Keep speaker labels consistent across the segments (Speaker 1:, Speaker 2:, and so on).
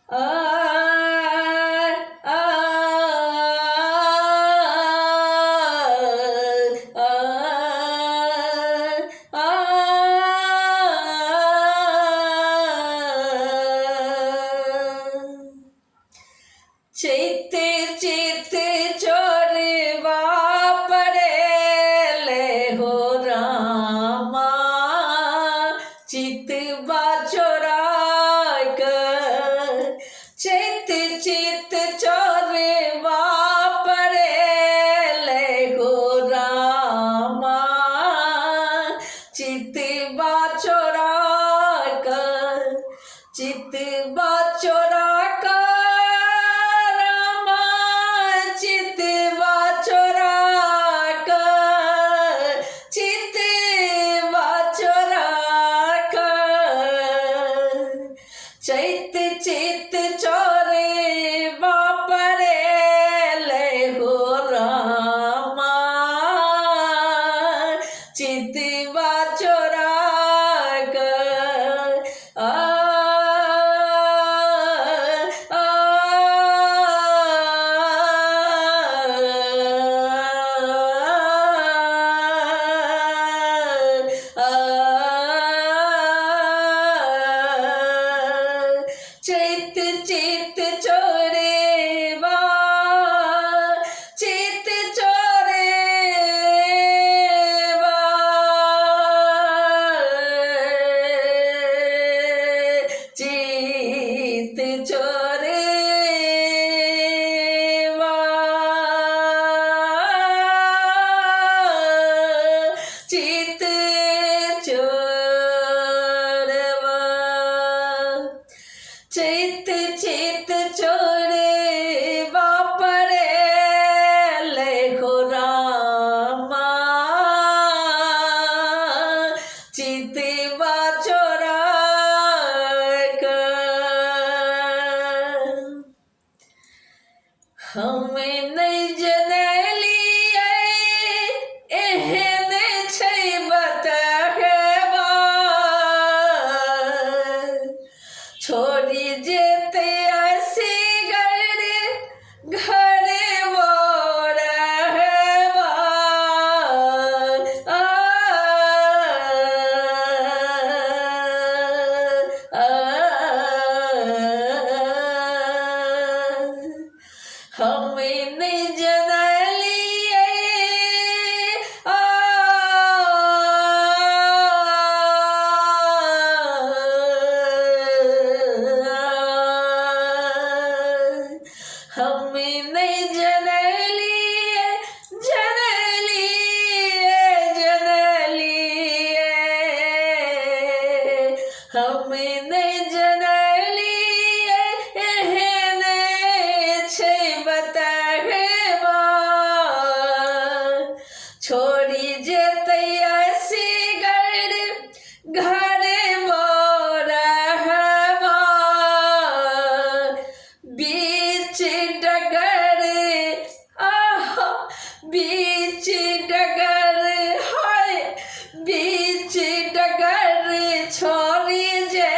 Speaker 1: आ आ चैते चैते चोरवा पड़ेले हो रामा चितवा चोरा कर चैत चित चोरवा पड़ेले हो रामा चितवा चोरा कर चितवा चोरा कर चैत चित चोरे बापरे ले हो रामा चितवा चोरा कर चित चित चोरे बा चित चोरे बा चित चोरे बा चित चोरवा चित चित चोरे बापरे ले हो रामा चितवा चोरा कर हमें नहीं जनलिए एहन छै बतहबा छोड़ी जेते ऐसी घरे मोर रहबा हमें नहीं जनलिए हमें नहीं जनलिए हमें नहीं जनलिए एहन छै बतहबा छोड़ी जेतै ऐसी घरे मोर रहबा बीच डगर बीच डगर है बीच डगर छोड़ी जे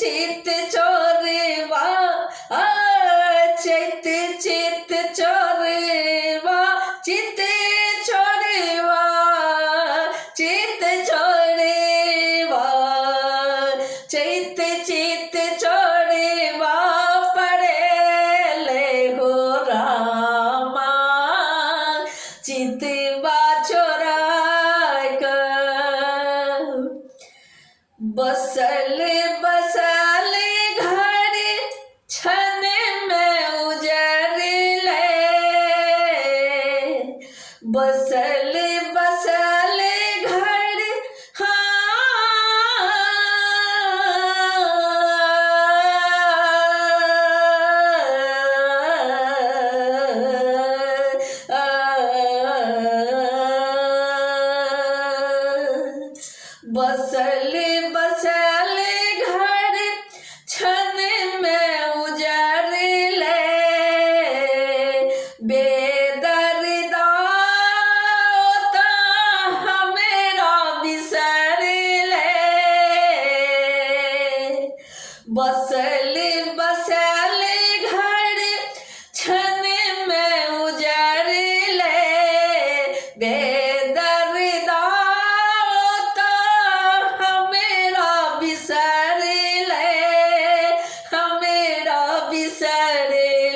Speaker 1: चित चोरवा चैत चित चोरवा चित छोड़वा चित छोड़वा चैत चित छोड़वा पड़े हो रामा चितवा छोरा बसल बसल घर छन में उजर ले बसल बसल घर बसल बसल घर छन में उजर ले बेदर्दा होता हमेरा बिसर ले बसल बसल घर छन में उजर ले बेदर्दा बिसर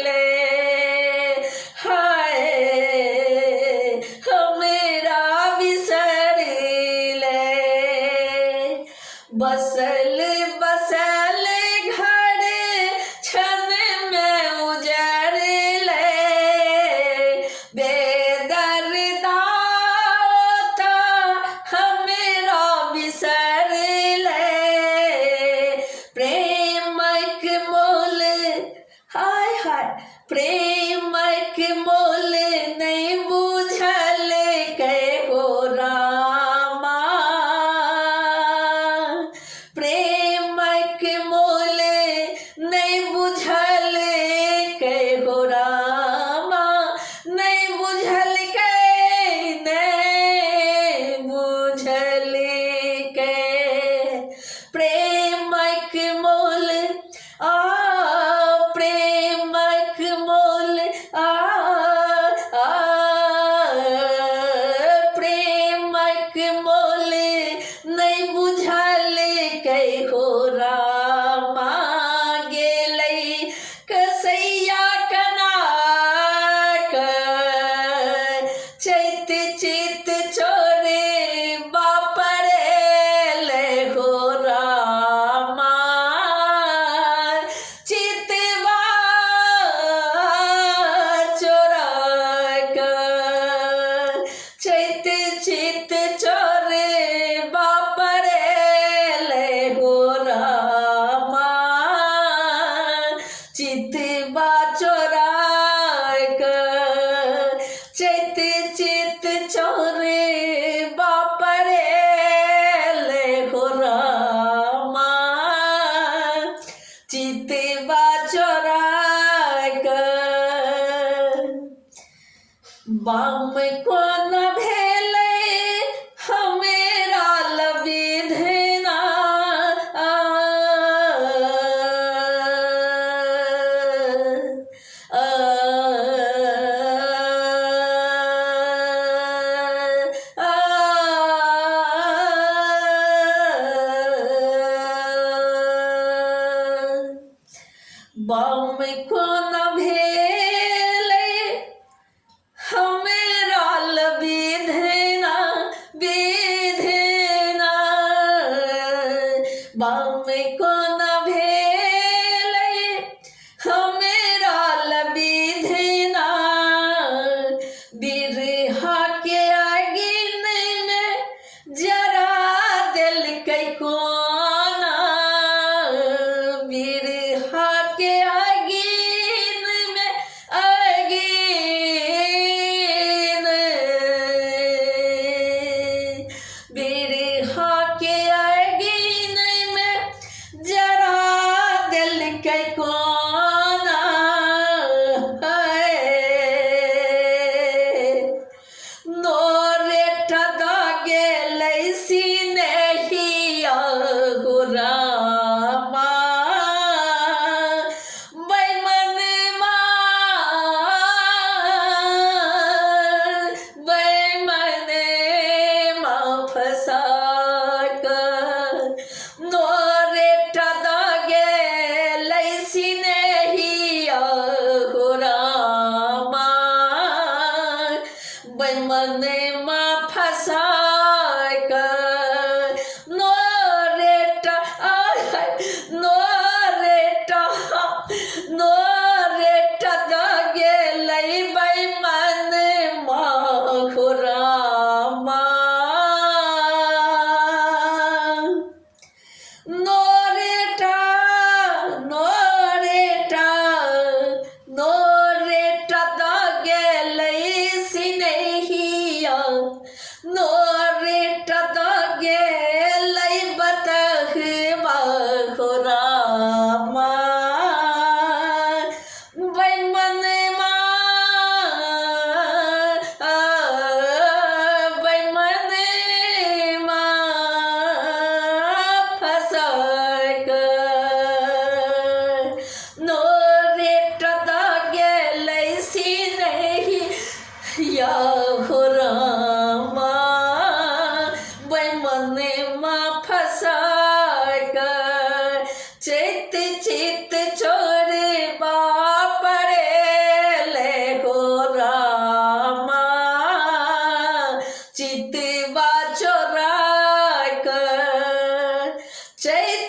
Speaker 1: ले हाय हमेरा बिसर ले बसल बसल घर छन में उजर ले बेदर्दा होता हमेरा बिसर ले प्रेमक मोल हाय हाय प्रेमक मोल नहीं बुझल कहो रामा प्रेमक मोल नहीं बुझल कहो रामा नहीं बुझल नहीं बुझल के प्रेमक मोल प्रेमक मोल प्रेमक मोल नहीं बुझल कहो रामा गेलै कसैया कनाक चैत चित छोड़े बापरे हो रामा चितवा चोरा चैत चित चोरे बापरे हो रामा चितवा चोरा चैत चित चोरे बापरे हो रामा चितवा चोरा बाम को न भेले हमेरा लविधना बाम को न भेले हमेरा लविधना विधना बाम को न भेले हमेरा लविधना बिरहा के आगिन में जरा दिल कई कोना बिरहा के आगिन में आगिन बिरहा के आगिन में जरा दिल के कोना नोरे ठदा गेलै सिनेहिया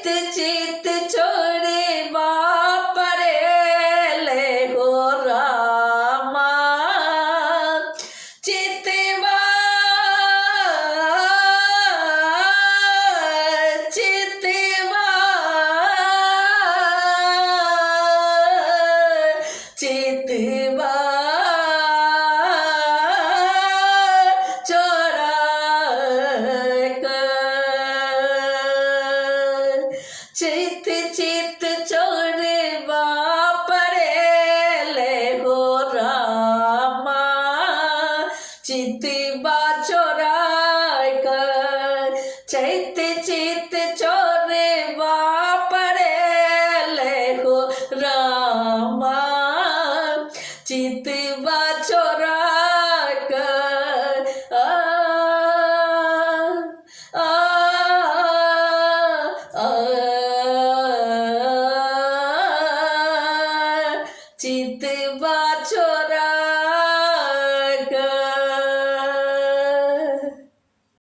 Speaker 1: चैत चित छोड़े बापरे ले हो रामा चितवा चितवा चितवा चोरा कर चित चित चोरे बापरे ले हो रामा चितवा चोरा कर चैत चित